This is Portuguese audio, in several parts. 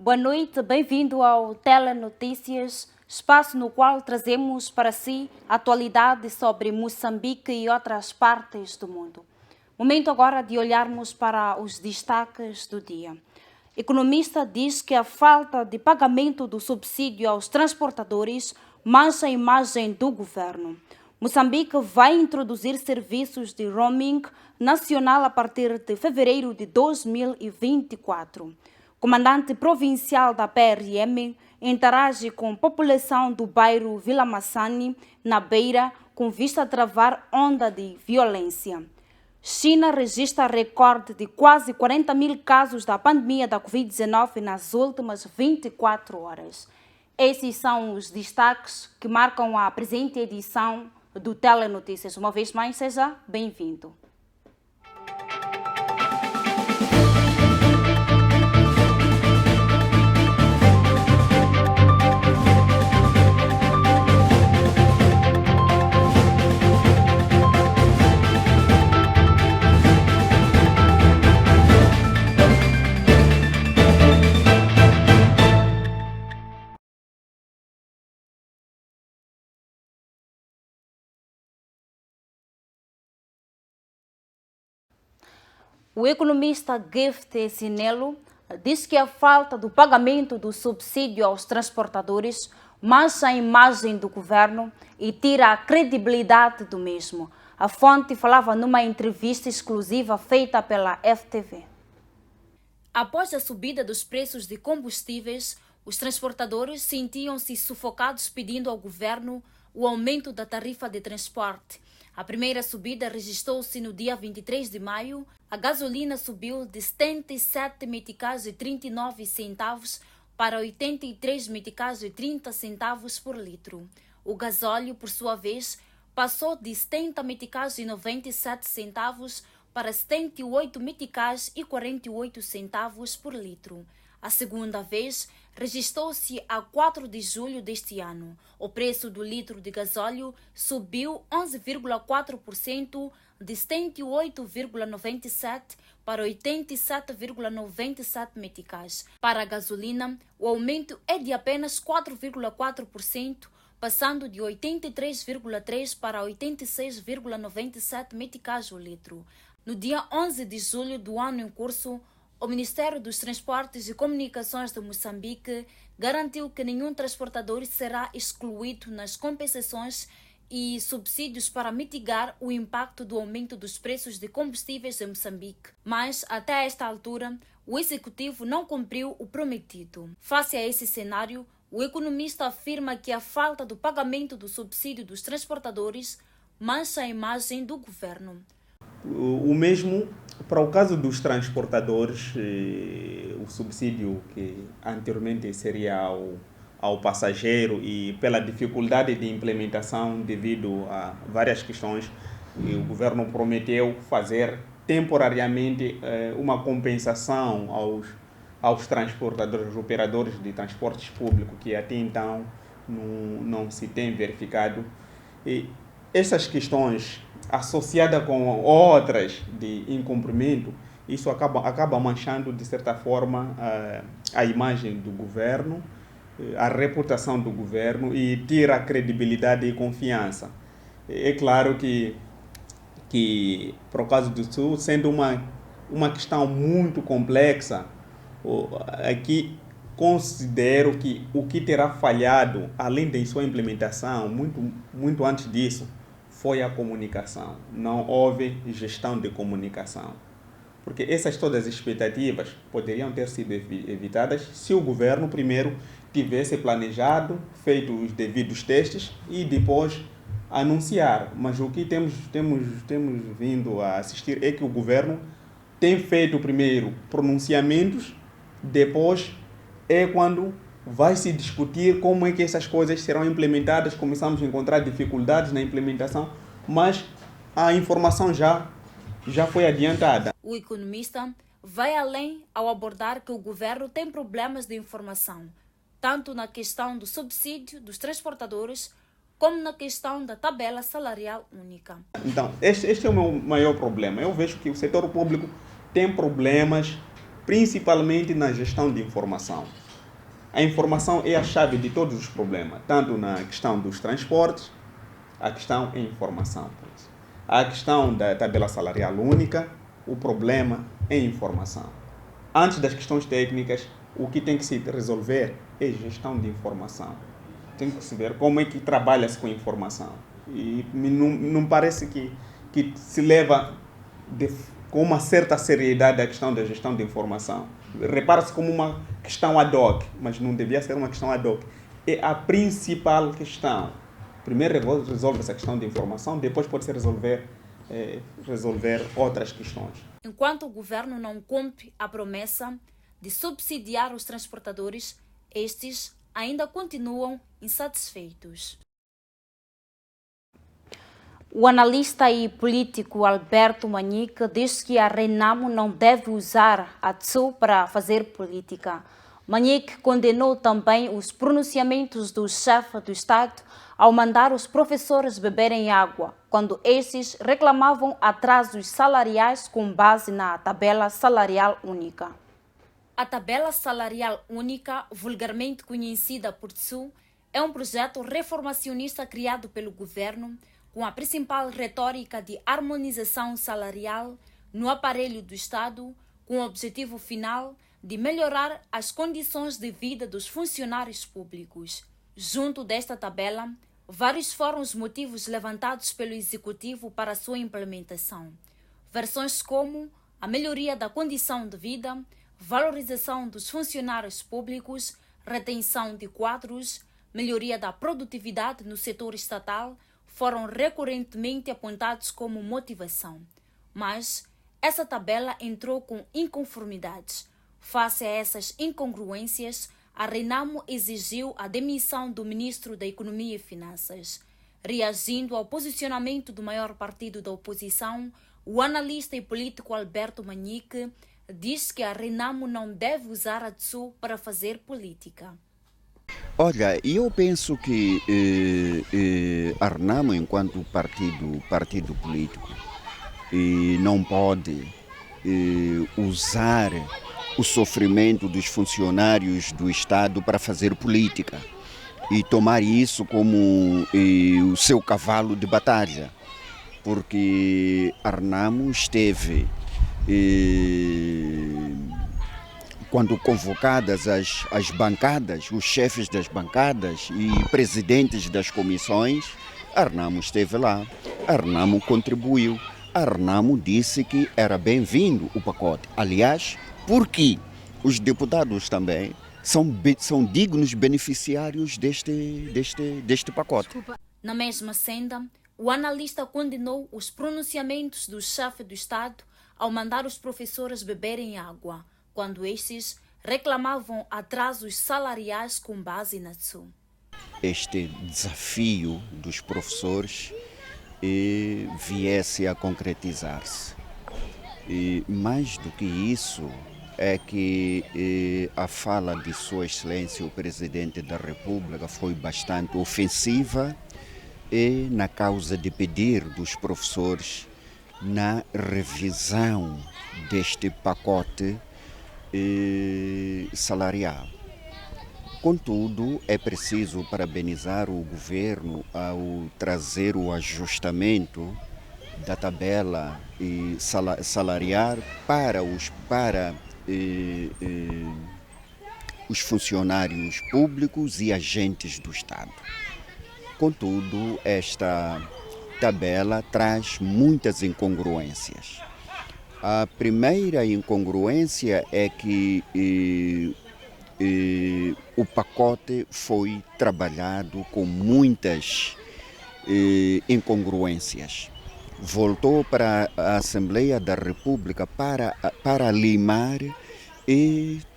Boa noite, bem-vindo ao Telenotícias, espaço no qual trazemos para si atualidade sobre Moçambique e outras partes do mundo. Momento agora de olharmos para os destaques do dia. Economista diz que a falta de pagamento do subsídio aos transportadores mancha a imagem do governo. Moçambique vai introduzir serviços de roaming nacional a partir de fevereiro de 2024. Comandante provincial da PRM interage com a população do bairro Vila Massani, na Beira, com vista a travar onda de violência. China registra recorde de quase 40 mil casos da pandemia da Covid-19 nas últimas 24 horas. Esses são os destaques que marcam a presente edição do Telenotícias. Uma vez mais, seja bem-vindo. O economista Gift Sinelo diz que a falta do pagamento do subsídio aos transportadores mancha a imagem do governo e tira a credibilidade do mesmo. A fonte falava numa entrevista exclusiva feita pela FTV. Após a subida dos preços de combustíveis, os transportadores sentiam-se sufocados pedindo ao governo o aumento da tarifa de transporte. A primeira subida registrou-se no dia 23 de maio. A gasolina subiu de 77 meticais e 39 centavos para 83 meticais e 30 centavos por litro. O gasóleo, por sua vez, passou de 70 meticais e 97 centavos para 78 meticais e 48 centavos por litro. A segunda vez registrou-se a 4 de julho deste ano. O preço do litro de gasóleo subiu 11,4% de 78,97 para 87,97 meticais. Para a gasolina, o aumento é de apenas 4,4%, passando de 83,3 para 86,97 meticais o litro. No dia 11 de julho do ano em curso, o Ministério dos Transportes e Comunicações de Moçambique garantiu que nenhum transportador será excluído nas compensações e subsídios para mitigar o impacto do aumento dos preços de combustíveis em Moçambique. Mas, até esta altura, o Executivo não cumpriu o prometido. Face a esse cenário, o economista afirma que a falta do pagamento do subsídio dos transportadores mancha a imagem do governo. O mesmo para o caso dos transportadores, o subsídio que anteriormente seria ao passageiro e pela dificuldade de implementação devido a várias questões, o governo prometeu fazer temporariamente uma compensação aos transportadores, operadores de transportes públicos, que até então não se tem verificado. E essas questões associada com outras de incumprimento, isso acaba manchando, de certa forma, a imagem do governo, a reputação do governo e tira a credibilidade e confiança. É claro que por causa disso, sendo uma questão muito complexa, aqui considero que o que terá falhado, além da sua implementação, muito antes disso, foi a comunicação. Não houve gestão de comunicação. Porque essas todas as expectativas poderiam ter sido evitadas se o governo primeiro tivesse planejado, feito os devidos testes e depois anunciar. Mas o que temos vindo a assistir é que o governo tem feito primeiro pronunciamentos, depois é quando vai se discutir como é que essas coisas serão implementadas. Começamos a encontrar dificuldades na implementação, mas a informação já foi adiantada. O economista vai além ao abordar que o governo tem problemas de informação, tanto na questão do subsídio dos transportadores, como na questão da tabela salarial única. Então, este é o meu maior problema. Eu vejo que o setor público tem problemas, principalmente na gestão de informação. A informação é a chave de todos os problemas, tanto na questão dos transportes, a questão é informação. A questão da tabela salarial única, o problema é informação. Antes das questões técnicas, o que tem que se resolver é gestão de informação. Tem que se ver como é que trabalha-se com informação. E não parece que se leva com uma certa seriedade a questão da gestão de informação. Repara-se como uma questão ad hoc, mas não devia ser uma questão ad hoc. É a principal questão. Primeiro resolve essa questão de informação, depois pode-se resolver outras questões. Enquanto o governo não cumpre a promessa de subsidiar os transportadores, estes ainda continuam insatisfeitos. O analista e político Alberto Manique diz que a Renamo não deve usar a TSU para fazer política. Manique condenou também os pronunciamentos do chefe do Estado ao mandar os professores beberem água, quando estes reclamavam atrasos salariais com base na tabela salarial única. A tabela salarial única, vulgarmente conhecida por TSU, é um projeto reformacionista criado pelo governo com a principal retórica de harmonização salarial no aparelho do Estado, com o objetivo final de melhorar as condições de vida dos funcionários públicos. Junto desta tabela, vários foram os motivos levantados pelo Executivo para sua implementação. Versões como a melhoria da condição de vida, valorização dos funcionários públicos, retenção de quadros, melhoria da produtividade no setor estatal foram recorrentemente apontados como motivação. Mas essa tabela entrou com inconformidades. Face a essas incongruências, a Renamo exigiu a demissão do ministro da Economia e Finanças. Reagindo ao posicionamento do maior partido da oposição, o analista e político Alberto Manique diz que a Renamo não deve usar a TSU para fazer política. Olha, eu penso que a Renamo, enquanto partido político, não pode usar o sofrimento dos funcionários do Estado para fazer política e tomar isso como o seu cavalo de batalha, porque a Renamo esteve, quando convocadas as bancadas, os chefes das bancadas e presidentes das comissões, a Renamo esteve lá, a Renamo contribuiu, a Renamo disse que era bem-vindo o pacote. Aliás, porque os deputados também são dignos beneficiários deste pacote. Na mesma senda, o analista condenou os pronunciamentos do chefe do Estado ao mandar os professores beberem água, quando estes reclamavam atrasos salariais com base na TSU. Este desafio dos professores viesse a concretizar-se. E mais do que isso, é que a fala de Sua Excelência, o Presidente da República, foi bastante ofensiva na causa de pedir dos professores na revisão deste pacote salarial. Contudo, é preciso parabenizar o governo ao trazer o ajustamento da tabela salarial para os funcionários públicos e agentes do Estado. Contudo, esta tabela traz muitas incongruências. A primeira incongruência é que o pacote foi trabalhado com muitas incongruências. Voltou para a Assembleia da República para limar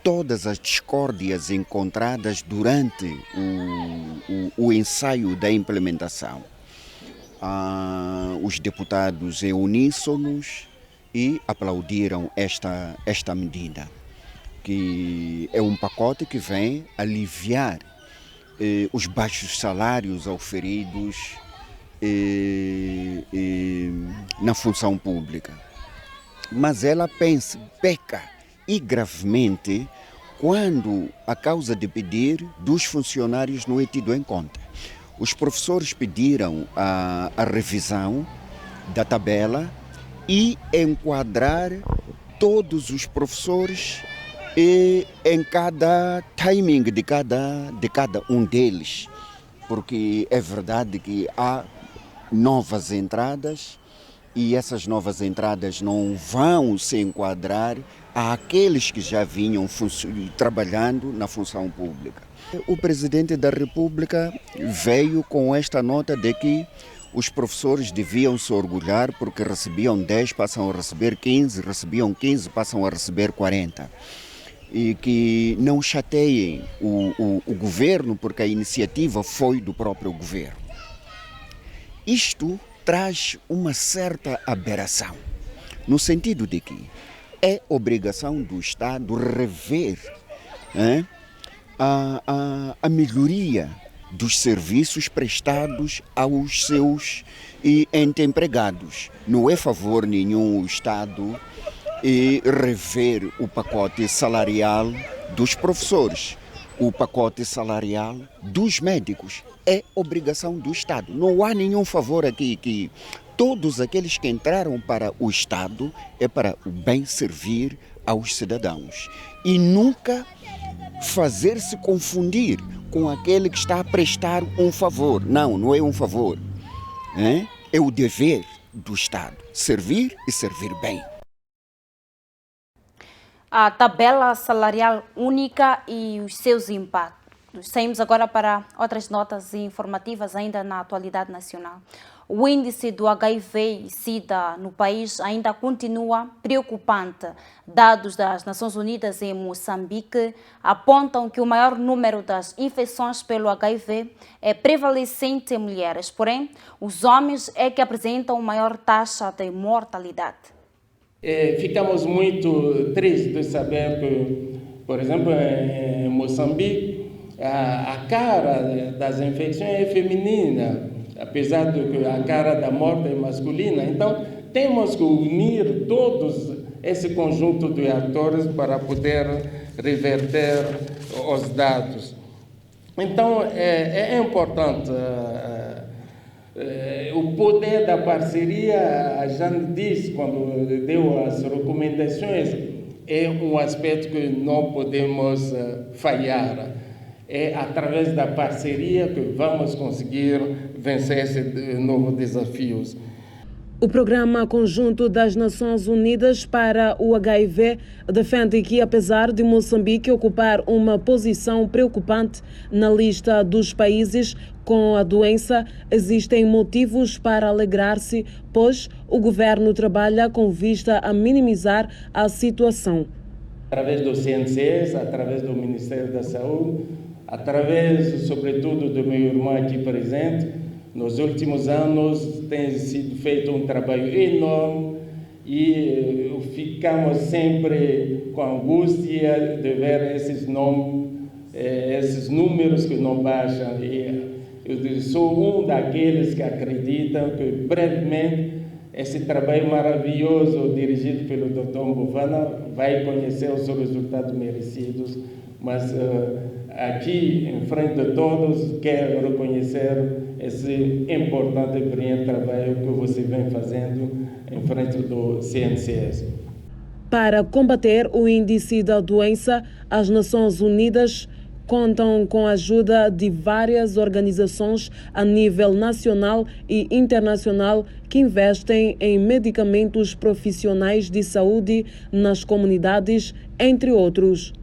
todas as discórdias encontradas durante o ensaio da implementação. Os deputados uníssonos e aplaudiram esta medida, que é um pacote que vem aliviar os baixos salários auferidos na função pública. Mas ela peca e gravemente quando a causa de pedir dos funcionários não é tido em conta. Os professores pediram a revisão da tabela e enquadrar todos os professores em cada timing de cada um deles, porque é verdade que há novas entradas e essas novas entradas não vão se enquadrar àqueles que já vinham trabalhando na função pública. O Presidente da República veio com esta nota de que os professores deviam se orgulhar porque recebiam 10, passam a receber 15, recebiam 15, passam a receber 40. E que não chateiem o governo porque a iniciativa foi do próprio governo. Isto traz uma certa aberração, no sentido de que é obrigação do Estado rever a melhoria dos serviços prestados aos seus entes empregados. Não é favor nenhum o Estado rever o pacote salarial dos professores, o pacote salarial dos médicos. É obrigação do Estado. Não há nenhum favor aqui que todos aqueles que entraram para o Estado é para o bem servir aos cidadãos. E nunca fazer-se confundir com aquele que está a prestar um favor. Não, não é um favor. É o dever do Estado, servir e servir bem. A tabela salarial única e os seus impactos. Saímos agora para outras notas informativas ainda na atualidade nacional. O índice do HIV e SIDA no país ainda continua preocupante. Dados das Nações Unidas em Moçambique apontam que o maior número das infecções pelo HIV é prevalecente em mulheres, porém, os homens é que apresentam maior taxa de mortalidade. Ficamos muito tristes de saber que, por exemplo, em Moçambique, a cara das infecções é feminina, apesar de que a cara da morte é masculina. Então, temos que unir todos esse conjunto de atores para poder reverter os dados. Então, é importante o poder da parceria. A Jane disse, quando deu as recomendações, é um aspecto que não podemos falhar. É através da parceria que vamos conseguir vencer esses novos desafios. O Programa Conjunto das Nações Unidas para o HIV defende que, apesar de Moçambique ocupar uma posição preocupante na lista dos países com a doença, existem motivos para alegrar-se, pois o governo trabalha com vista a minimizar a situação. Através do CNCS, através do Ministério da Saúde, através, sobretudo, do meu irmão aqui presente, nos últimos anos tem sido feito um trabalho enorme e ficamos sempre com angústia de ver esses números que não baixam. E eu sou um daqueles que acreditam que brevemente esse trabalho maravilhoso dirigido pelo Dr. Mbuvana vai conhecer os seus resultados merecidos, mas aqui, em frente de todos, quero reconhecer esse importante e brilhante trabalho que você vem fazendo em frente do CNCS. Para combater o índice da doença, as Nações Unidas contam com a ajuda de várias organizações a nível nacional e internacional que investem em medicamentos profissionais de saúde nas comunidades, entre outros.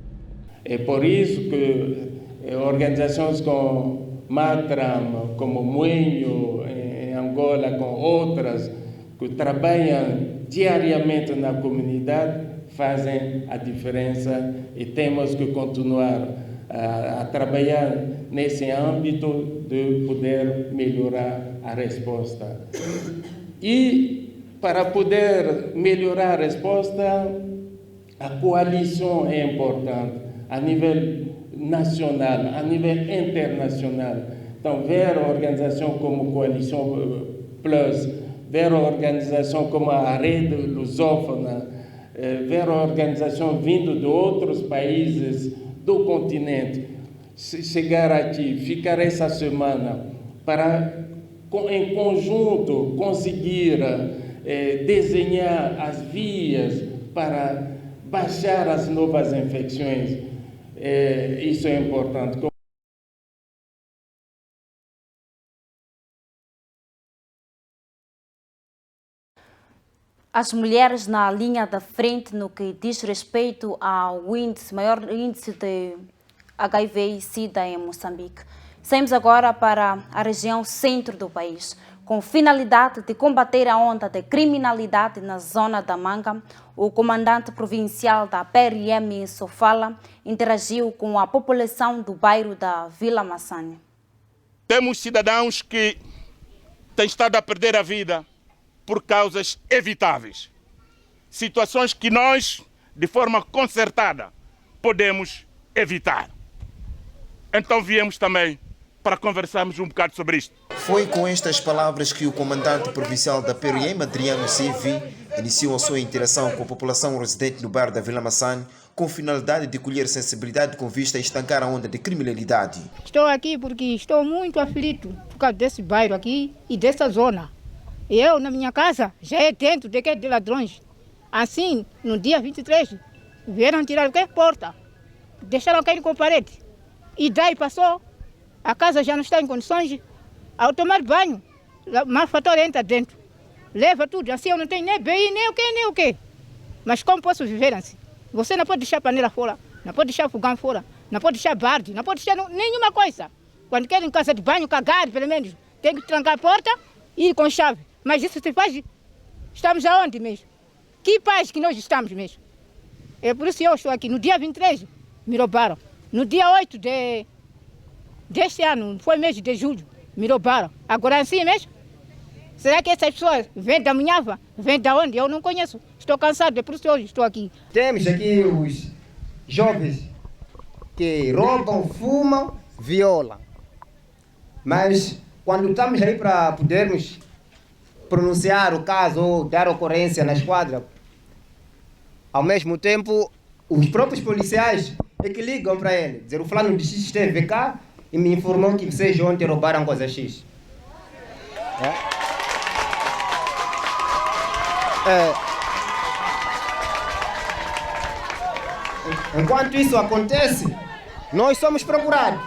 É por isso que organizações como Matram, como Moinho, em Angola, com outras, que trabalham diariamente na comunidade, fazem a diferença e temos que continuar a trabalhar nesse âmbito de poder melhorar a resposta. E para poder melhorar a resposta, a coalição é importante, a nível nacional, a nível internacional. Então, ver a organização como Coalição Plus, ver a organização como a Rede Lusófona, ver a organização vindo de outros países do continente, chegar aqui, ficar essa semana para, em conjunto, conseguir desenhar as vias para baixar as novas infecções. Isso é importante. As mulheres na linha da frente no que diz respeito ao maior índice de HIV e SIDA em Moçambique. Saímos agora para a região centro do país. Com finalidade de combater a onda de criminalidade na zona da Manga, o comandante provincial da PRM em Sofala interagiu com a população do bairro da Vila Massane. Temos cidadãos que têm estado a perder a vida por causas evitáveis. Situações que nós, de forma concertada, podemos evitar. Então viemos também para conversarmos um bocado sobre isto. Foi com estas palavras que o comandante provincial da PRM, Adriano Sivi, iniciou a sua interação com a população residente no bairro da Vila Massane, com finalidade de colher sensibilidade com vista a estancar a onda de criminalidade. Estou aqui porque estou muito aflito por causa desse bairro aqui e dessa zona. Eu, na minha casa, já é dentro de ladrões. Assim, no dia 23, vieram tirar a porta, deixaram cair com a parede. E daí passou, a casa já não está em condições, ao tomar banho, o malfator entra dentro, leva tudo, assim eu não tenho nem BI, nem o quê. Mas como posso viver assim? Você não pode deixar panela fora, não pode deixar fogão fora, não pode deixar barde, não pode deixar nenhuma coisa. Quando quer em casa de banho, cagar, pelo menos, tem que trancar a porta e ir com chave. Mas isso se faz, estamos aonde mesmo? Que paz que nós estamos mesmo? É por isso que eu estou aqui. No dia 23, me roubaram. No dia 8 deste ano, foi mês de julho, me roubaram. Agora assim mesmo? Será que essas pessoas vêm da Munhava? Vêm da onde? Eu não conheço. Estou cansado, é por isso que hoje estou aqui. Temos aqui os jovens que roubam, fumam, violam. Mas quando estamos aí para podermos pronunciar o caso ou dar ocorrência na esquadra, ao mesmo tempo, os próprios policiais é que ligam para ele, dizer o fulano de X esteve cá e me informou que vocês ontem roubaram coisa X. Enquanto isso acontece, nós somos procurados.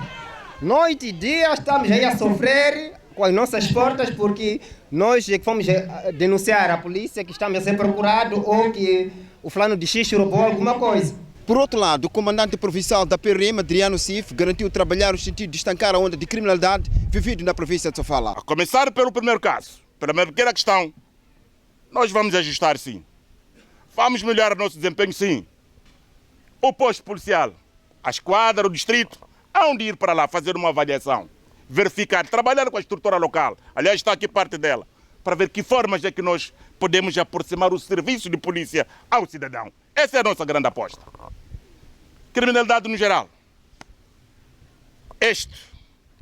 Noite e dia estamos aí a sofrer com as nossas portas porque nós é que fomos denunciar à polícia que estamos a ser procurados ou que o fulano de X roubou alguma coisa. Por outro lado, o comandante provincial da PRM, Adriano Sif, garantiu trabalhar no sentido de estancar a onda de criminalidade vivida na província de Sofala. A começar pelo primeiro caso, pela minha pequena questão, nós vamos ajustar sim. Vamos melhorar o nosso desempenho sim. O posto policial, a esquadra, o distrito, hão de ir para lá fazer uma avaliação, verificar, trabalhar com a estrutura local. Aliás, está aqui parte dela, para ver que formas é que nós podemos aproximar o serviço de polícia ao cidadão. Essa é a nossa grande aposta. Criminalidade no geral. Este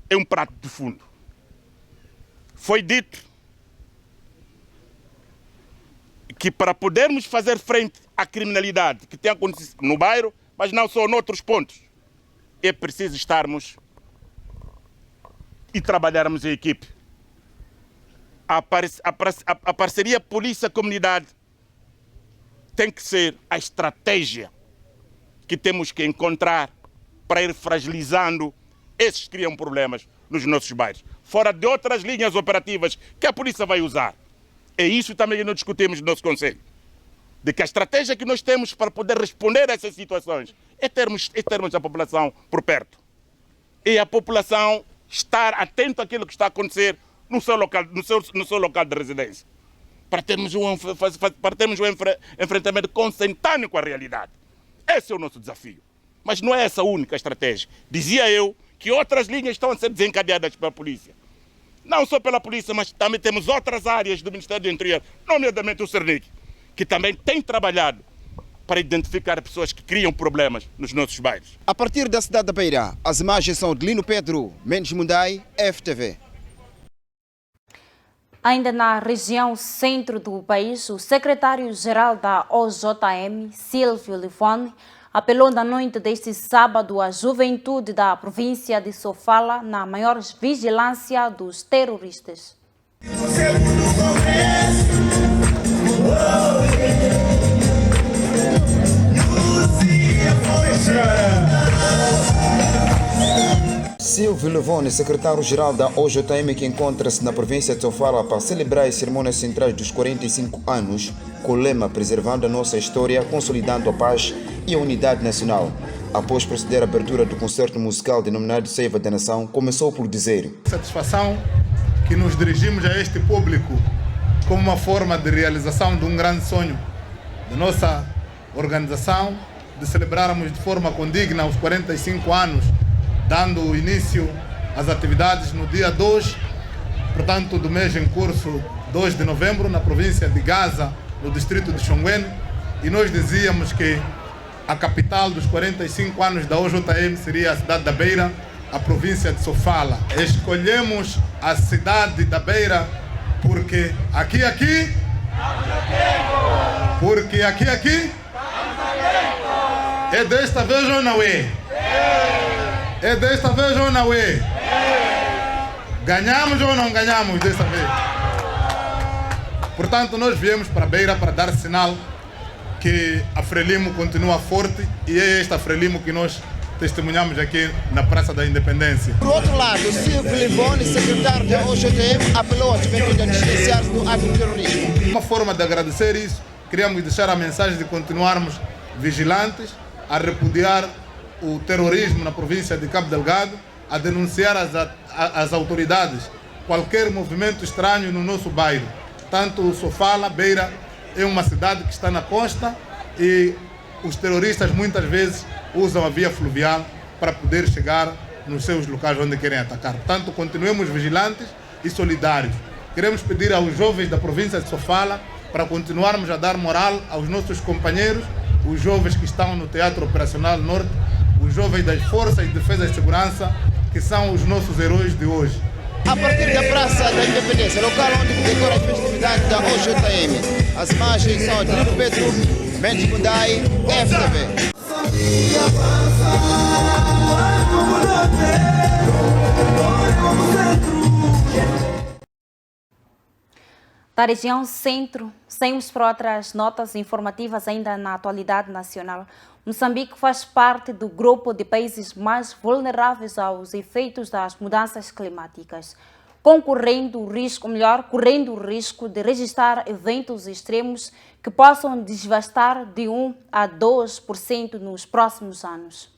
é um prato de fundo. Foi dito que para podermos fazer frente à criminalidade que tem acontecido no bairro, mas não só noutros pontos, é preciso estarmos e trabalharmos em equipe. A parceria polícia-comunidade tem que ser a estratégia que temos que encontrar para ir fragilizando esses que criam problemas nos nossos bairros, fora de outras linhas operativas que a polícia vai usar. É isso também que nós discutimos no nosso Conselho, de que a estratégia que nós temos para poder responder a essas situações é termos a população por perto. E a população estar atento àquilo que está a acontecer no seu local de residência. Para termos um enfrentamento consentâneo com a realidade. Esse é o nosso desafio. Mas não é essa a única estratégia. Dizia eu que outras linhas estão a ser desencadeadas pela polícia. Não só pela polícia, mas também temos outras áreas do Ministério do Interior, nomeadamente o Cernic, que também tem trabalhado para identificar pessoas que criam problemas nos nossos bairros. A partir da cidade da Beira, as imagens são de Lino Pedro, Mendes Mundai, FTV. Ainda na região centro do país, o secretário-geral da OJM, Silvio Livone, apelou na noite deste sábado à juventude da província de Sofala na maior vigilância dos terroristas. Silvio Levone, secretário-geral da OJM, que encontra-se na província de Sofala para celebrar as cerimônias centrais dos 45 anos, com o lema Preservando a Nossa História, Consolidando a Paz e a Unidade Nacional. Após proceder à abertura do concerto musical denominado Seiva da Nação, começou por dizer: satisfação que nos dirigimos a este público como uma forma de realização de um grande sonho da nossa organização, de celebrarmos de forma condigna os 45 anos, dando início às atividades no dia 2, portanto, do mês em curso, 2 de novembro, na província de Gaza, no distrito de Xonguene, e nós dizíamos que a capital dos 45 anos da OJM seria a cidade da Beira, a província de Sofala. Escolhemos a cidade da Beira porque aqui, é desta vez ou não é? É desta vez ou não é? Ganhamos ou não ganhamos desta vez? Portanto, nós viemos para a Beira para dar sinal que a Frelimo continua forte, e é esta Frelimo que nós testemunhamos aqui na Praça da Independência. Por outro lado, Silvio Levone, secretário da OJM, apelou à juventude a distanciar-se do ato de terrorismo. Uma forma de agradecer isso, queríamos deixar a mensagem de continuarmos vigilantes, a repudiar o terrorismo na província de Cabo Delgado, a denunciar às autoridades qualquer movimento estranho no nosso bairro. Tanto Sofala, Beira, é uma cidade que está na costa e os terroristas muitas vezes usam a via fluvial para poder chegar nos seus locais onde querem atacar. Portanto, continuemos vigilantes e solidários. Queremos pedir aos jovens da província de Sofala para continuarmos a dar moral aos nossos companheiros, os jovens que estão no Teatro Operacional Norte, os jovens das Forças de Defesa e Segurança, que são os nossos heróis de hoje. A partir da Praça da Independência, local onde decora as festividades da OJM, as imagens são de Lico Petro, Mendes Mundai, FTV. Da região centro, seguimos para outras notas informativas ainda na atualidade nacional. Moçambique faz parte do grupo de países mais vulneráveis aos efeitos das mudanças climáticas, correndo o risco de registrar eventos extremos que possam devastar de 1 a 2% nos próximos anos.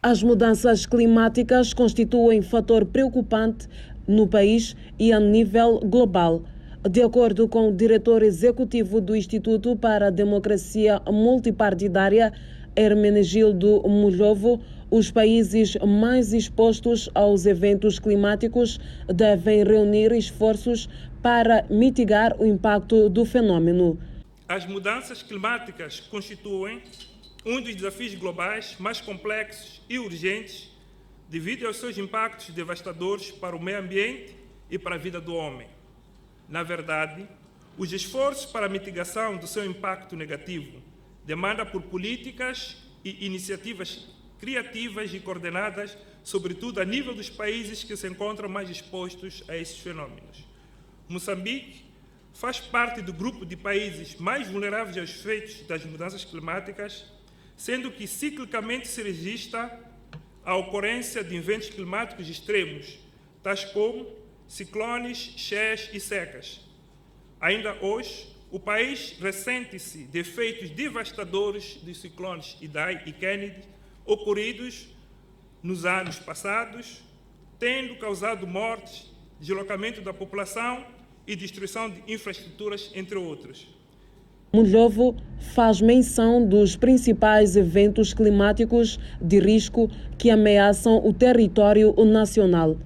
As mudanças climáticas constituem fator preocupante no país e a nível global. De acordo com o diretor executivo do Instituto para a Democracia Multipartidária, Hermenegildo Mulhovo, os países mais expostos aos eventos climáticos devem reunir esforços para mitigar o impacto do fenômeno. As mudanças climáticas constituem um dos desafios globais mais complexos e urgentes devido aos seus impactos devastadores para o meio ambiente e para a vida do homem. Na verdade, os esforços para a mitigação do seu impacto negativo demandam por políticas e iniciativas criativas e coordenadas, sobretudo a nível dos países que se encontram mais expostos a esses fenômenos. Moçambique faz parte do grupo de países mais vulneráveis aos efeitos das mudanças climáticas, sendo que ciclicamente se registra a ocorrência de eventos climáticos extremos, tais como ciclones, cheias e secas. Ainda hoje, o país ressente-se de efeitos devastadores dos ciclones Idai e Kennedy ocorridos nos anos passados, tendo causado mortes, deslocamento da população e destruição de infraestruturas, entre outros. Mulhovo faz menção dos principais eventos climáticos de risco que ameaçam o território nacional.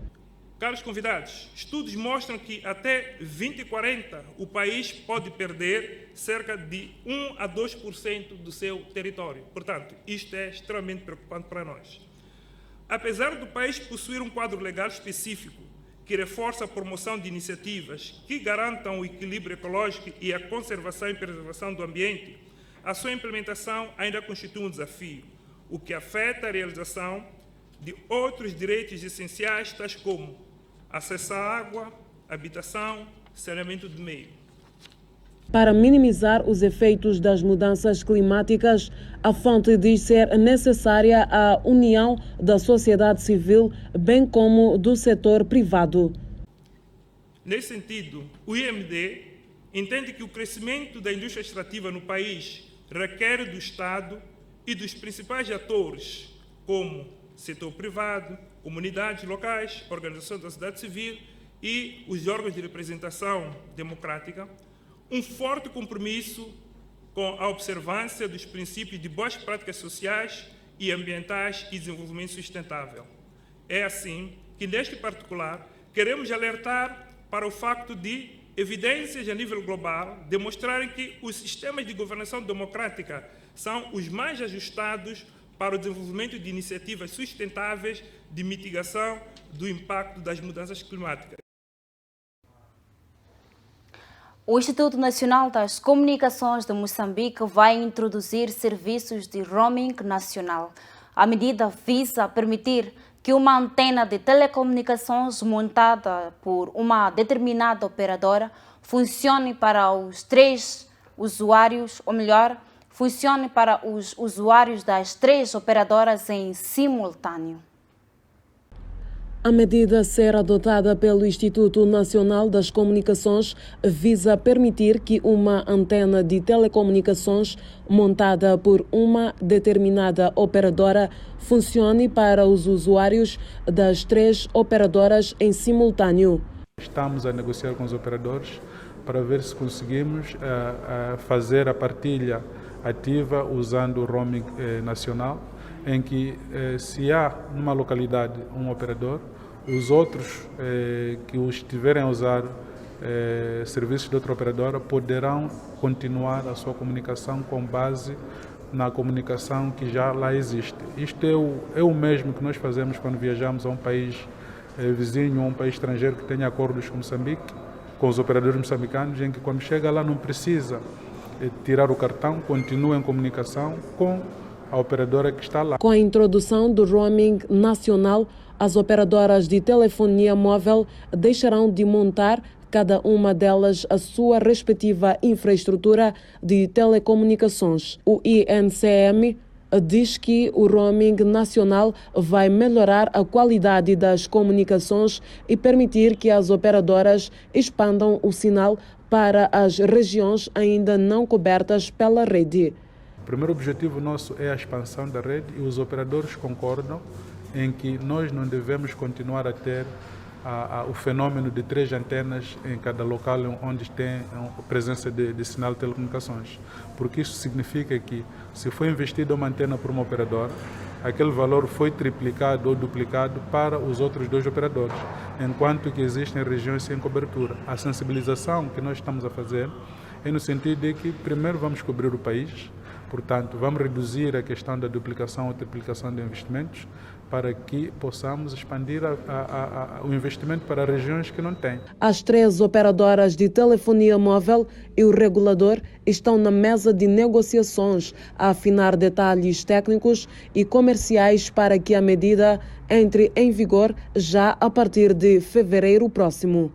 Caros convidados, estudos mostram que até 2040 o país pode perder cerca de 1 a 2% do seu território. Portanto, isto é extremamente preocupante para nós. Apesar do país possuir um quadro legal específico que reforça a promoção de iniciativas que garantam o equilíbrio ecológico e a conservação e preservação do ambiente, a sua implementação ainda constitui um desafio, o que afeta a realização de outros direitos essenciais, tais como acesso à água, habitação, saneamento do meio. Para minimizar os efeitos das mudanças climáticas, a fonte diz ser necessária a união da sociedade civil, bem como do setor privado. Nesse sentido, o IMD entende que o crescimento da indústria extrativa no país requer do Estado e dos principais atores, como setor privado, comunidades locais, organizações da sociedade civil e os órgãos de representação democrática, um forte compromisso com a observância dos princípios de boas práticas sociais e ambientais e desenvolvimento sustentável. É assim que, neste particular, queremos alertar para o facto de evidências a nível global demonstrarem que os sistemas de governação democrática são os mais ajustados para o desenvolvimento de iniciativas sustentáveis de mitigação do impacto das mudanças climáticas. O Instituto Nacional das Comunicações de Moçambique vai introduzir serviços de roaming nacional. A medida visa permitir que uma antena de telecomunicações montada por uma determinada operadora funcione para os 3 usuários, ou melhor, funcione para os usuários das 3 operadoras em simultâneo. A medida a ser adotada pelo Instituto Nacional das Comunicações visa permitir que uma antena de telecomunicações montada por uma determinada operadora funcione para os usuários das 3 operadoras em simultâneo. Estamos a negociar com os operadores para ver se conseguimos fazer a partilha ativa usando o roaming nacional, em que se há numa localidade um operador, os outros que os estiverem a usar serviços de outra operadora poderão continuar a sua comunicação com base na comunicação que já lá existe. Isto é o mesmo que nós fazemos quando viajamos a um país vizinho, a um país estrangeiro que tenha acordos com Moçambique, com os operadores moçambicanos, em que quando chega lá não precisa tirar o cartão, continua em comunicação com a operadora que está lá. Com a introdução do roaming nacional, as operadoras de telefonia móvel deixarão de montar, cada uma delas, a sua respectiva infraestrutura de telecomunicações. O INCM diz que o roaming nacional vai melhorar a qualidade das comunicações e permitir que as operadoras expandam o sinal para as regiões ainda não cobertas pela rede. O primeiro objetivo nosso é a expansão da rede e os operadores concordam em que nós não devemos continuar a ter o fenômeno de 3 antenas em cada local onde tem a presença de sinal de telecomunicações, porque isso significa que se foi investida uma antena por uma operadora, aquele valor foi triplicado ou duplicado para os outros 2 operadores, enquanto que existem regiões sem cobertura. A sensibilização que nós estamos a fazer é no sentido de que primeiro vamos cobrir o país, portanto vamos reduzir a questão da duplicação ou triplicação de investimentos para que possamos expandir o investimento para regiões que não têm. As 3 operadoras de telefonia móvel e o regulador estão na mesa de negociações a afinar detalhes técnicos e comerciais para que a medida entre em vigor já a partir de fevereiro próximo.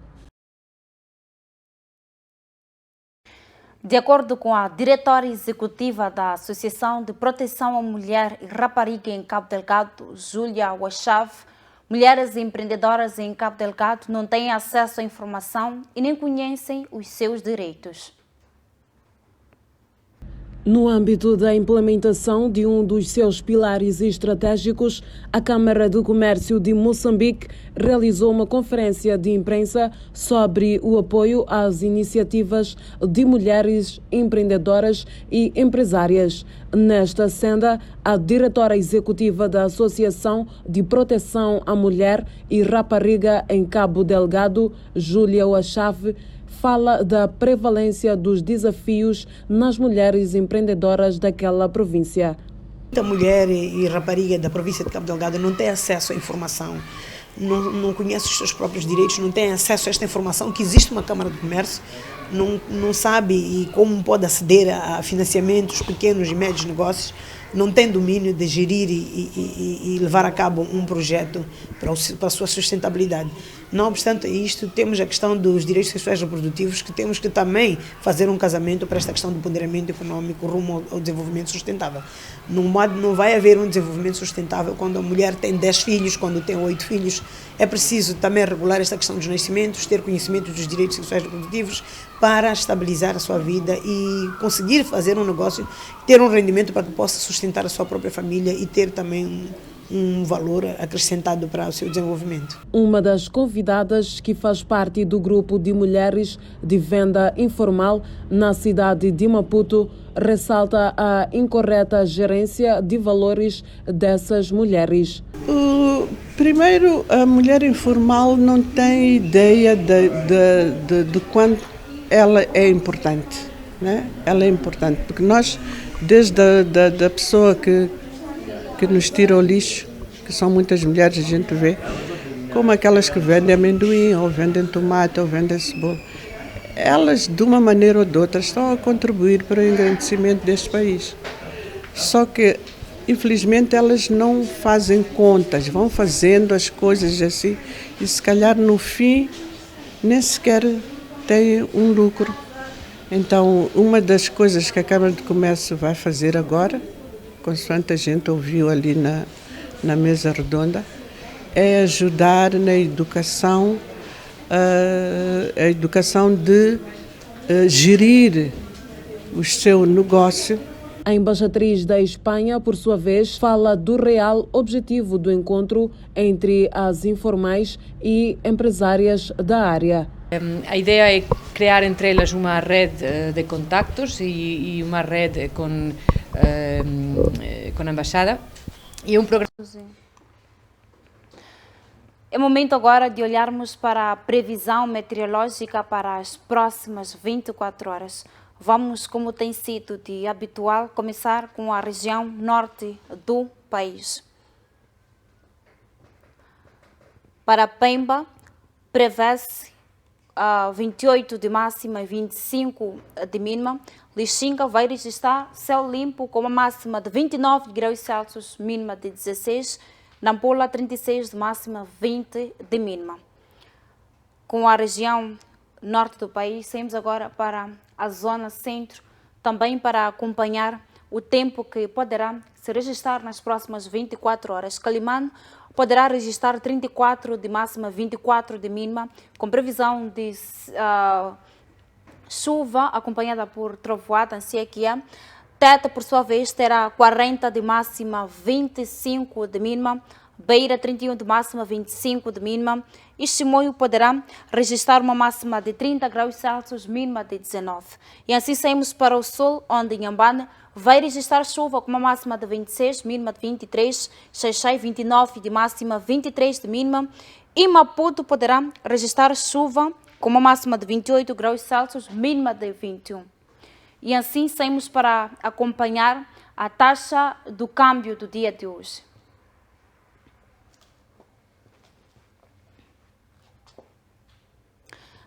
De acordo com a diretora executiva da Associação de Proteção à Mulher e Rapariga em Cabo Delgado, Júlia Wachave, mulheres empreendedoras em Cabo Delgado não têm acesso à informação e nem conhecem os seus direitos. No âmbito da implementação de um dos seus pilares estratégicos, a Câmara do Comércio de Moçambique realizou uma conferência de imprensa sobre o apoio às iniciativas de mulheres empreendedoras e empresárias. Nesta senda, a diretora executiva da Associação de Proteção à Mulher e Rapariga em Cabo Delgado, Júlia Wachave, fala da prevalência dos desafios nas mulheres empreendedoras daquela província. Muita mulher e rapariga da província de Cabo Delgado não tem acesso à informação, não conhece os seus próprios direitos, não tem acesso a esta informação que existe uma Câmara de Comércio, não sabe e como pode aceder a financiamentos, pequenos e médios negócios. não tem domínio de gerir e levar a cabo um projeto para a sua sustentabilidade. Não obstante isto, temos a questão dos direitos sexuais reprodutivos, que temos que também fazer um casamento para esta questão do ponderamento econômico rumo ao desenvolvimento sustentável. Não vai haver um desenvolvimento sustentável quando a mulher tem 10 filhos, quando tem 8 filhos. É preciso também regular esta questão dos nascimentos, ter conhecimento dos direitos sexuais reprodutivos para estabilizar a sua vida e conseguir fazer um negócio, ter um rendimento para que possa sustentar a sua própria família e ter também um valor acrescentado para o seu desenvolvimento. Uma das convidadas, que faz parte do grupo de mulheres de venda informal na cidade de Maputo, ressalta a incorreta gerência de valores dessas mulheres. Primeiro, a mulher informal não tem ideia de quanto ela é importante, né? Ela é importante, porque nós, desde a pessoa que nos tira o lixo, que são muitas mulheres, a gente vê, como aquelas que vendem amendoim, ou vendem tomate, ou vendem cebola. Elas, de uma maneira ou de outra, estão a contribuir para o engrandecimento deste país. Só que, infelizmente, elas não fazem contas, vão fazendo as coisas assim, e se calhar no fim nem sequer têm um lucro. Então, uma das coisas que a Câmara de Comércio vai fazer agora, consoante a gente ouviu ali na mesa redonda, é ajudar na educação, a educação de gerir o seu negócio. A embaixatriz da Espanha, por sua vez, fala do real objetivo do encontro entre as informais e empresárias da área. A ideia é criar entre elas uma rede de contactos e uma rede com a embaixada e um programa. É momento agora de olharmos para a previsão meteorológica para as próximas 24 horas. Vamos, como tem sido de habitual, começar com a região norte do país. Para Pemba, prevê-se 28 de máxima e 25 de mínima. Lixinga vai registrar céu limpo com uma máxima de 29 graus Celsius, mínima de 16. Nampula, 36 de máxima, 20 de mínima. Com a região norte do país, saímos agora para a zona centro, também para acompanhar o tempo que poderá se registrar nas próximas 24 horas. Quelimane poderá registrar 34 de máxima, 24 de mínima, com previsão de chuva acompanhada por trovoada, assim é que é. Teta, por sua vez, terá 40 de máxima, 25 de mínima. Beira, 31 de máxima, 25 de mínima. E Chimoio poderá registrar uma máxima de 30 graus Celsius, mínima de 19. E assim saímos para o sul, onde Inhambane vai registrar chuva com uma máxima de 26, mínima de 23. Xai-Xai, 29 de máxima, 23 de mínima. E Maputo poderá registrar chuva com uma máxima de 28 graus Celsius, mínima de 21. E assim saímos para acompanhar a taxa do câmbio do dia de hoje.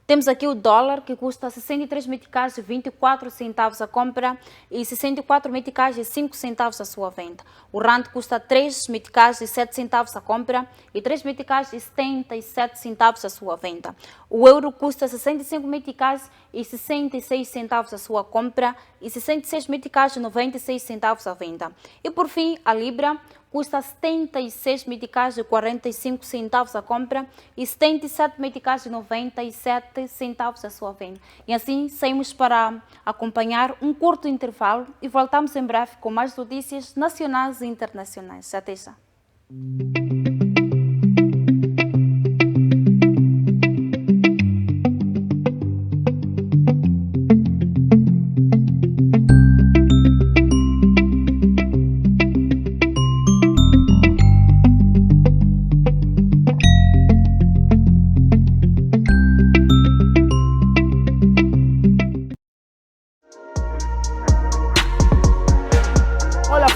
Temos aqui o dólar, que custa 63 meticais e 24 centavos a compra e 64 meticais e 5 centavos a sua venda. O rand custa 3 meticais e 7 centavos a compra e 3 meticais e 77 centavos a sua venda. O euro custa 65 meticais e 66 centavos a sua compra e 66 meticais e 96 centavos a venda. E por fim, a libra custa 76 meticais e 45 centavos a compra e 77 meticais e 97 centavos a sua venda. E assim saímos para acompanhar um curto intervalo e voltamos em breve com mais notícias nacionais e internacionais. Até já.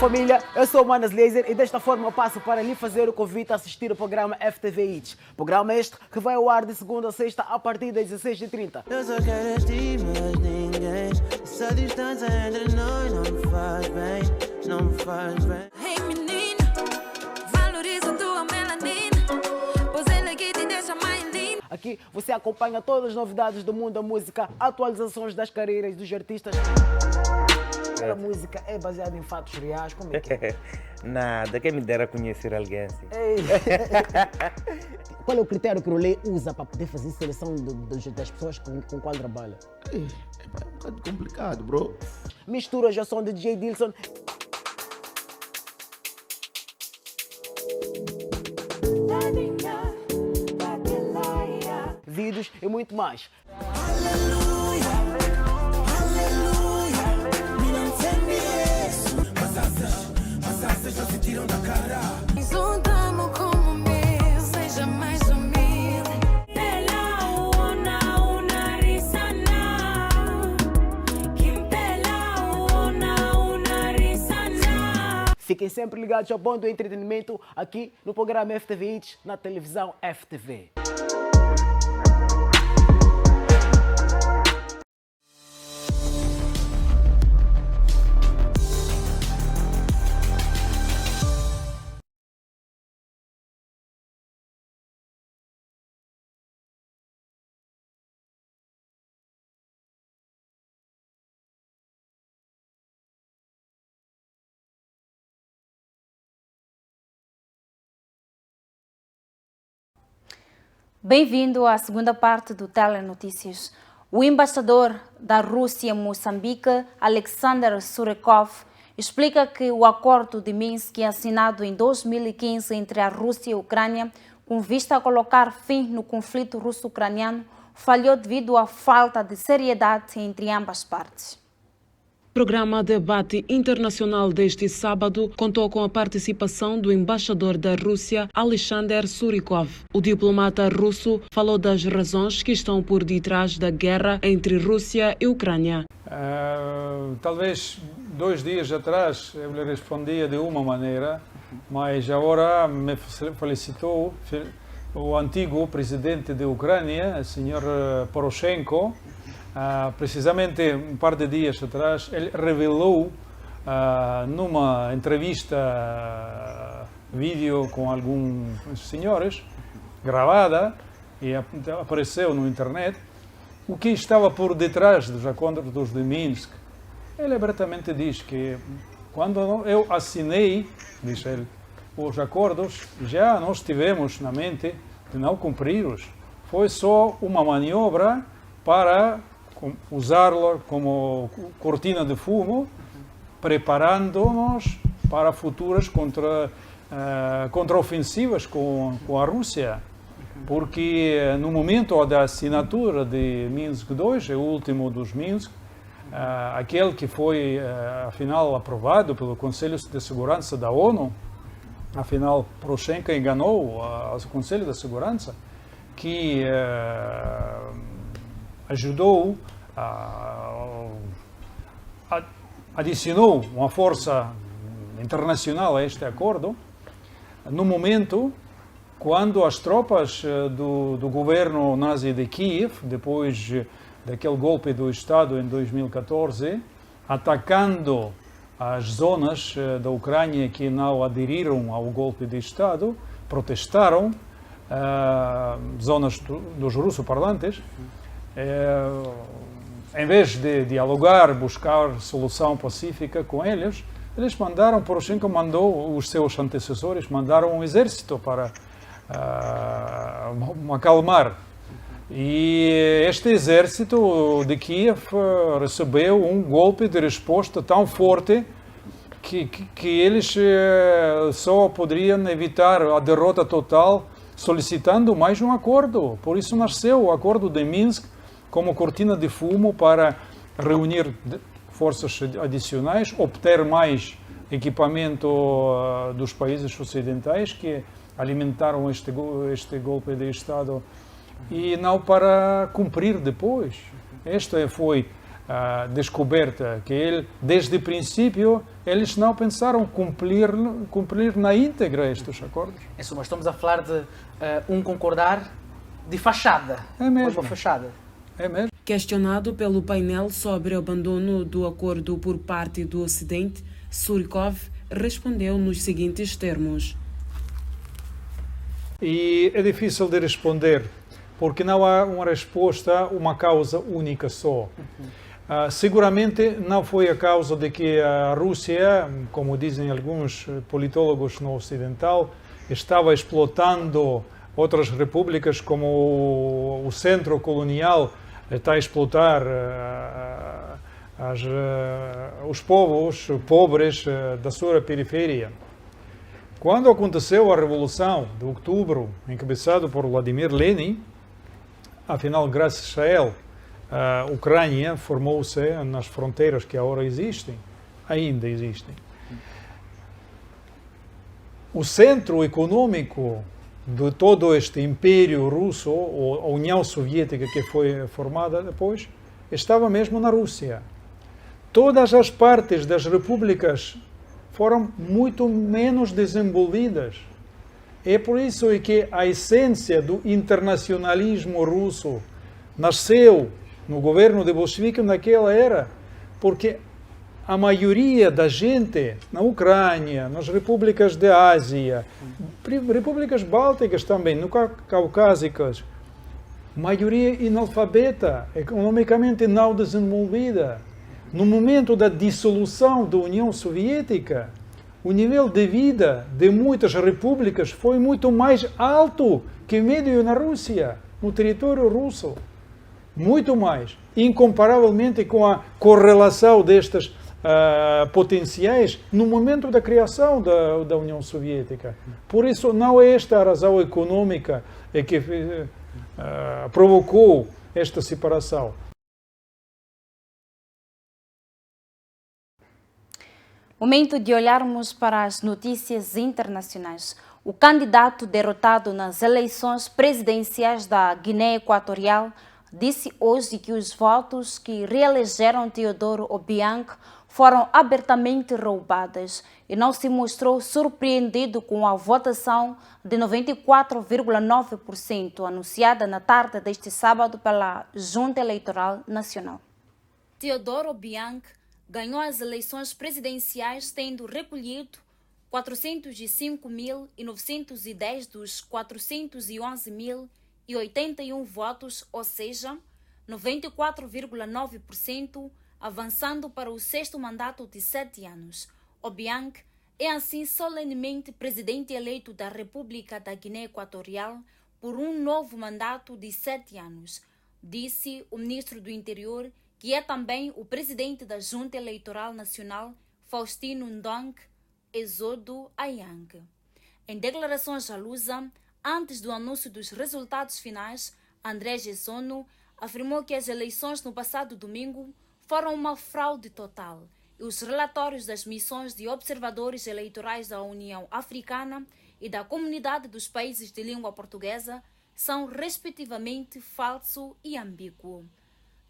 Família, eu sou o Manas Laser e desta forma eu passo para lhe fazer o convite a assistir o programa FTV Hits. Programa este que vai ao ar de segunda a sexta a partir das 16h30. Eu só quero estar, mas ninguém. Essa distância entre nós não me faz bem. não me faz bem. Hey menina, valoriza tua melanina, pois ele aqui te deixa mais linda. Aqui você acompanha todas as novidades do mundo da música, atualizações das carreiras dos artistas. A música é baseada em fatos reais, como é que é? Nada, quem me dera conhecer alguém assim. Qual é o critério que o Rolê usa para poder fazer seleção das pessoas com qual trabalha? É um bocado complicado, bro. Misturas já são de DJ Dilson. Vídeos e muito mais. Juntamos como meu, seja mais humilde. Fiquem sempre ligados ao Bom do Entretenimento aqui no programa FTV Hits, na televisão FTV. Bem-vindo à segunda parte do Telenotícias. O embaixador da Rússia em Moçambique, Alexander Surikov, explica que o acordo de Minsk, assinado em 2015 entre a Rússia e a Ucrânia, com vista a colocar fim no conflito russo-ucraniano, falhou devido à falta de seriedade entre ambas partes. O programa Debate Internacional deste sábado contou com a participação do embaixador da Rússia, Alexander Surikov. O diplomata russo falou das razões que estão por detrás da guerra entre Rússia e Ucrânia. Talvez 2 dias atrás eu lhe respondia de uma maneira, mas agora me felicitou o antigo presidente da Ucrânia, o senhor Poroshenko. Precisamente um par de dias atrás, ele revelou numa entrevista vídeo com alguns senhores, gravada e apareceu na internet, o que estava por detrás dos acordos de Minsk. Ele abertamente diz que quando eu assinei, diz ele, os acordos, já nós tivemos na mente de não cumpri-los. Foi só uma maniobra para usá-la como cortina de fumo, preparando-nos para futuras contraofensivas com a Rússia. Porque no momento da assinatura de Minsk II, o último dos Minsk, aquele que foi, afinal, aprovado pelo Conselho de Segurança da ONU, afinal, Poroshenko enganou o Conselho de Segurança, que ajudou, adicionou uma força internacional a este acordo, no momento quando as tropas do governo nazi de Kiev, depois daquele golpe do Estado em 2014, atacando as zonas da Ucrânia que não aderiram ao golpe de Estado, protestaram, zonas dos russoparlantes, em vez de dialogar, buscar solução pacífica com eles, Poroshenko mandou, os seus antecessores mandaram um exército para acalmar. E este exército de Kiev recebeu um golpe de resposta tão forte que eles só poderiam evitar a derrota total solicitando mais um acordo. Por isso nasceu o acordo de Minsk como cortina de fumo para reunir forças adicionais, obter mais equipamento dos países ocidentais que alimentaram este golpe de Estado e não para cumprir depois. Esta foi a descoberta que desde o princípio eles não pensaram cumprir na íntegra estes acordos. Isso, mas estamos a falar de concordar de fachada. É mesmo. Uma fachada. É mesmo. Questionado pelo painel sobre o abandono do acordo por parte do Ocidente, Surikov respondeu nos seguintes termos. E é difícil de responder, porque não há uma resposta, uma causa única só. Seguramente não foi a causa de que a Rússia, como dizem alguns politólogos no ocidental, estava explotando outras repúblicas, como o centro colonial está a explotar os povos pobres da sua periferia. Quando aconteceu a Revolução de Outubro, encabeçada por Vladimir Lenin, afinal, graças a ele, a Ucrânia formou-se nas fronteiras que agora existem, ainda existem. O centro econômico de todo este Império Russo, ou a União Soviética que foi formada depois, estava mesmo na Rússia. Todas as partes das repúblicas foram muito menos desenvolvidas. É por isso que a essência do internacionalismo russo nasceu no governo de bolchevique naquela era, porque a maioria da gente na Ucrânia, nas repúblicas da Ásia, repúblicas bálticas também, no Caucásicas, maioria analfabeta, economicamente não desenvolvida. No momento da dissolução da União Soviética, o nível de vida de muitas repúblicas foi muito mais alto que médio na Rússia, no território russo. Muito mais, incomparavelmente com a correlação destas potenciais no momento da criação da União Soviética. Por isso, não é esta a razão econômica que provocou esta separação. Momento de olharmos para as notícias internacionais. O candidato derrotado nas eleições presidenciais da Guiné Equatorial disse hoje que os votos que reelegeram Teodoro Obiang foram abertamente roubados e não se mostrou surpreendido com a votação de 94,9% anunciada na tarde deste sábado pela Junta Eleitoral Nacional. Teodoro Obiang ganhou as eleições presidenciais tendo recolhido 405.910 dos 411.081 votos, ou seja, 94,9%, avançando para o sexto mandato de 7 anos. Obiang é assim solenemente presidente eleito da República da Guiné Equatorial por um novo mandato de 7 anos, disse o ministro do Interior, que é também o presidente da Junta Eleitoral Nacional, Faustino Ndong Exodo Ayang. Em declarações à Lusa, antes do anúncio dos resultados finais, André Gessono afirmou que as eleições no passado domingo foram uma fraude total e os relatórios das missões de observadores eleitorais da União Africana e da Comunidade dos Países de Língua Portuguesa são respectivamente falso e ambíguo.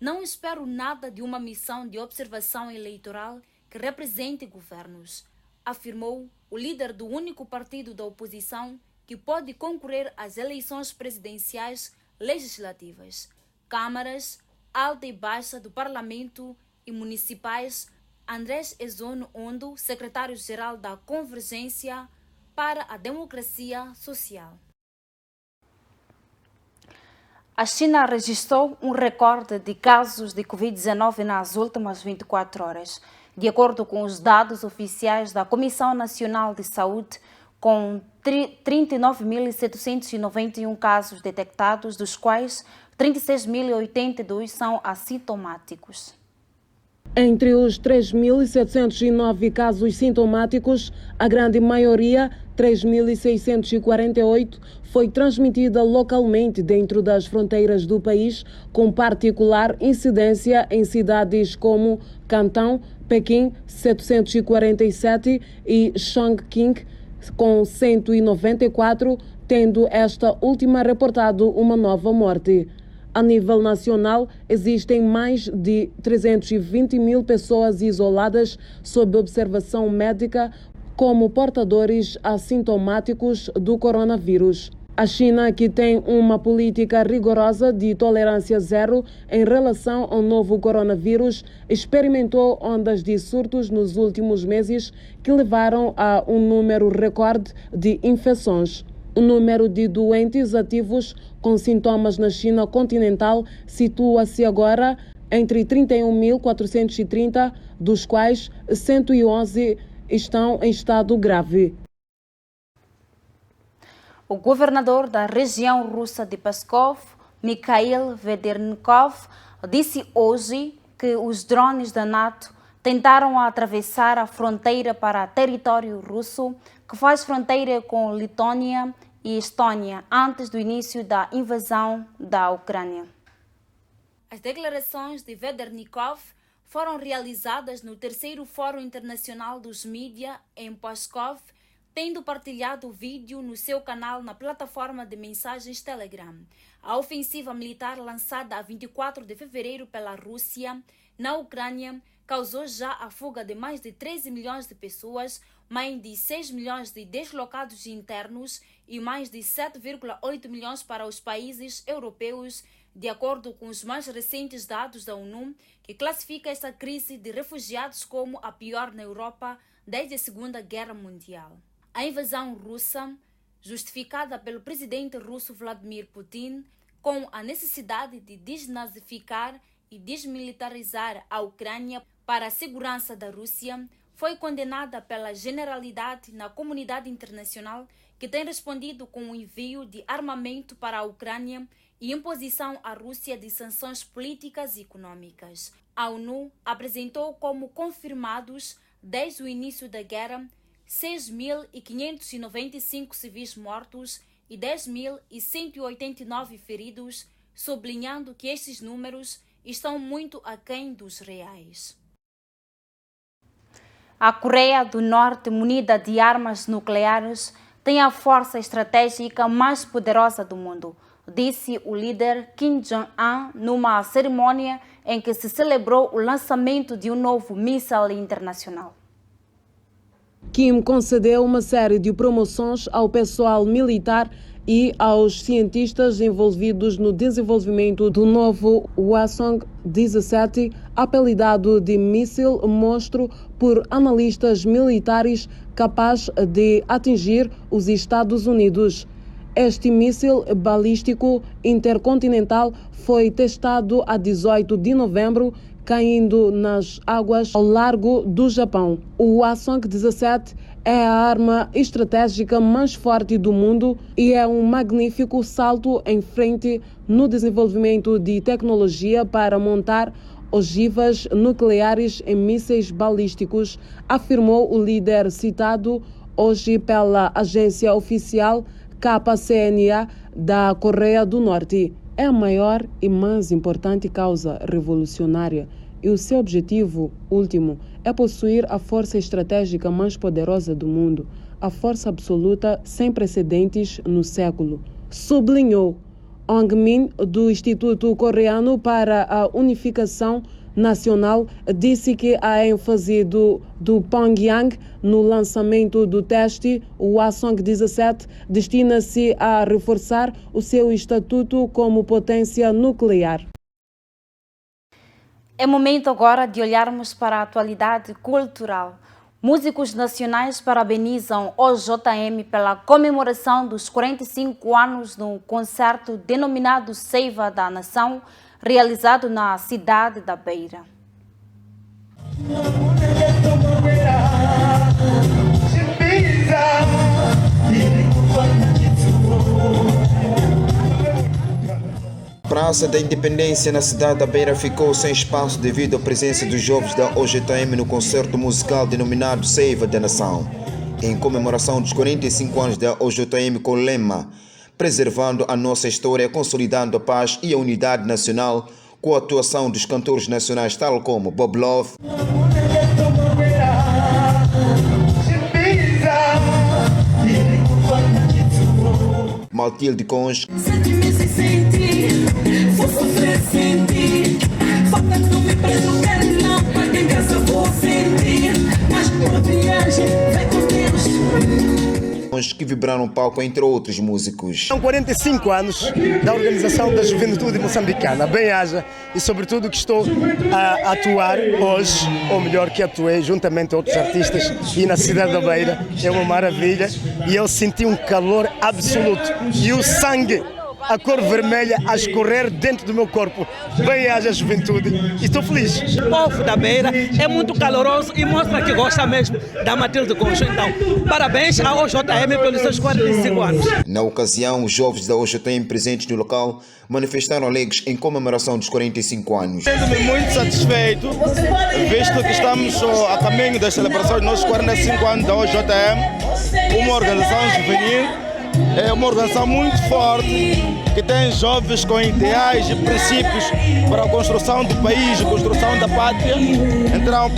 Não espero nada de uma missão de observação eleitoral que represente governos, afirmou o líder do único partido da oposição que pode concorrer às eleições presidenciais legislativas, câmaras, alta e baixa do Parlamento e municipais, Andrés Ezono Ondo, secretário-geral da Convergência para a Democracia Social. A China registrou um recorde de casos de Covid-19 nas últimas 24 horas. De acordo com os dados oficiais da Comissão Nacional de Saúde, com 39.791 casos detectados, dos quais 36.082 são assintomáticos. Entre os 3.709 casos sintomáticos, a grande maioria, 3.648, foi transmitida localmente dentro das fronteiras do país, com particular incidência em cidades como Cantão, Pequim, 747 e Chongqing, com 194, tendo esta última reportado uma nova morte. A nível nacional, existem mais de 320 mil pessoas isoladas sob observação médica como portadores assintomáticos do coronavírus. A China, que tem uma política rigorosa de tolerância zero em relação ao novo coronavírus, experimentou ondas de surtos nos últimos meses que levaram a um número recorde de infecções. O número de doentes ativos com sintomas na China continental situa-se agora entre 31.430, dos quais 111 estão em estado grave. O governador da região russa de Pskov, Mikhail Vedernikov, disse hoje que os drones da NATO tentaram atravessar a fronteira para território russo, que faz fronteira com Letônia e Estônia, antes do início da invasão da Ucrânia. As declarações de Vedernikov foram realizadas no terceiro Fórum Internacional dos Mídia em Pskov, tendo partilhado o vídeo no seu canal na plataforma de mensagens Telegram. A ofensiva militar lançada a 24 de fevereiro pela Rússia na Ucrânia causou já a fuga de mais de 13 milhões de pessoas, mais de 6 milhões de deslocados internos e mais de 7,8 milhões para os países europeus, de acordo com os mais recentes dados da ONU, que classifica essa crise de refugiados como a pior na Europa desde a Segunda Guerra Mundial. A invasão russa, justificada pelo presidente russo Vladimir Putin, com a necessidade de desnazificar e desmilitarizar a Ucrânia para a segurança da Rússia, foi condenada pela generalidade na comunidade internacional, que tem respondido com o envio de armamento para a Ucrânia e imposição à Rússia de sanções políticas e econômicas. A ONU apresentou como confirmados, desde o início da guerra, 6.595 civis mortos e 10.189 feridos, sublinhando que estes números estão muito aquém dos reais. A Coreia do Norte, munida de armas nucleares, tem a força estratégica mais poderosa do mundo, disse o líder Kim Jong-un numa cerimônia em que se celebrou o lançamento de um novo míssil internacional. Kim concedeu uma série de promoções ao pessoal militar e aos cientistas envolvidos no desenvolvimento do novo Hwasong-17, apelidado de míssil monstro por analistas militares, capaz de atingir os Estados Unidos. Este míssil balístico intercontinental foi testado a 18 de novembro, caindo nas águas ao largo do Japão. O Hwasong-17 é a arma estratégica mais forte do mundo e é um magnífico salto em frente no desenvolvimento de tecnologia para montar ogivas nucleares em mísseis balísticos, afirmou o líder citado hoje pela agência oficial KCNA da Coreia do Norte. É a maior e mais importante causa revolucionária e o seu objetivo último é possuir a força estratégica mais poderosa do mundo, a força absoluta sem precedentes no século, sublinhou. Ong Min, do Instituto Coreano para a Unificação Nacional, disse que a ênfase do Pyongyang no lançamento do teste, o Hwasong-17, destina-se a reforçar o seu estatuto como potência nuclear. É momento agora de olharmos para a atualidade cultural. Músicos nacionais parabenizam o JM pela comemoração dos 45 anos do concerto denominado Seiva da Nação, realizado na cidade da Beira. Praça da Independência na cidade da Beira ficou sem espaço devido à presença dos jovens da OJM no concerto musical denominado Seiva da Nação, em comemoração dos 45 anos da OJM com o lema Preservando a nossa história, consolidando a paz e a unidade nacional, com a atuação dos cantores nacionais tal como Bob Love, Matilde Conge, sons que vibraram o palco, entre outros músicos. São 45 anos da Organização da Juventude Moçambicana, bem-aja, e sobretudo que estou a atuar hoje, ou melhor que atuei, juntamente a outros artistas, e na cidade da Beira. É uma maravilha, e eu senti um calor absoluto, e o sangue, a cor vermelha a escorrer dentro do meu corpo. Bem-aja juventude, e estou feliz. O povo da Beira é muito caloroso e mostra que gosta mesmo da Matilde Concho. Então, parabéns ao OJM pelos seus 45 anos. Na ocasião, os jovens da OJM presentes no local manifestaram alegres em comemoração dos 45 anos. Sinto-me muito satisfeito, visto que estamos a caminho das celebrações dos nossos 45 anos da OJM, uma organização juvenil. É uma organização muito forte, que tem jovens com ideais e princípios para a construção do país, a construção da pátria. Então,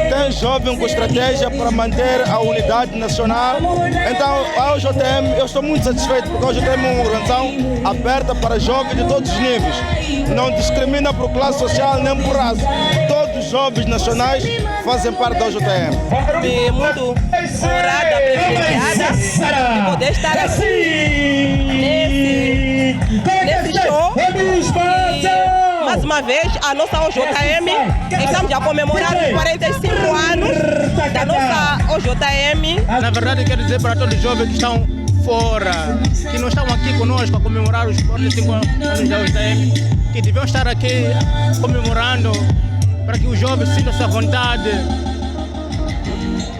tem jovem com estratégia para manter a unidade nacional. Então, a OJM, eu estou muito satisfeito, porque a OJM é uma organização aberta para jovens de todos os níveis. Não discrimina por classe social nem por raça. Todos os jovens nacionais fazem parte da OJM. Estou muito honrada, privilegiada de poder estar aqui nesse show. E, mais uma vez, a nossa OJM, estamos a comemorar os 45 anos da nossa OJM. Na verdade, quero dizer para todos os jovens que estão fora, que não estão aqui conosco a comemorar os 45 anos da OJM, que deviam estar aqui comemorando para que os jovens sintam-se à vontade.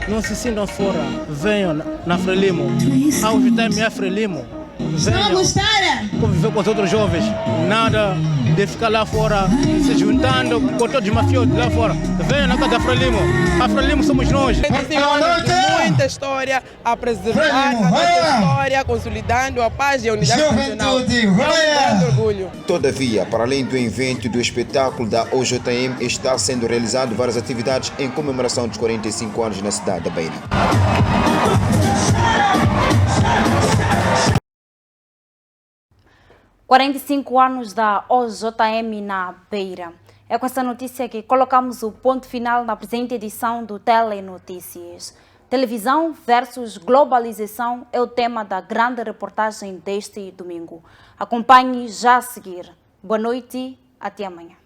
Não se sintam fora, venham na Frelimo. A OJM é Frelimo. Venham conviver com os outros jovens. Nada de ficar lá fora, se juntando com todos os mafiosos lá fora. Venham na casa da Frelimo. A Frelimo somos nós. Muita história a preservar, a nossa história, consolidando a paz e a unidade nacional. É um grande orgulho. Todavia, para além do evento e do espetáculo da OJM, está sendo realizado várias atividades em comemoração dos 45 anos na cidade da Beira. 45 anos da OJM na Beira. É com essa notícia que colocamos o ponto final na presente edição do Telenotícias. Televisão versus globalização é o tema da grande reportagem deste domingo. Acompanhe já a seguir. Boa noite, até amanhã.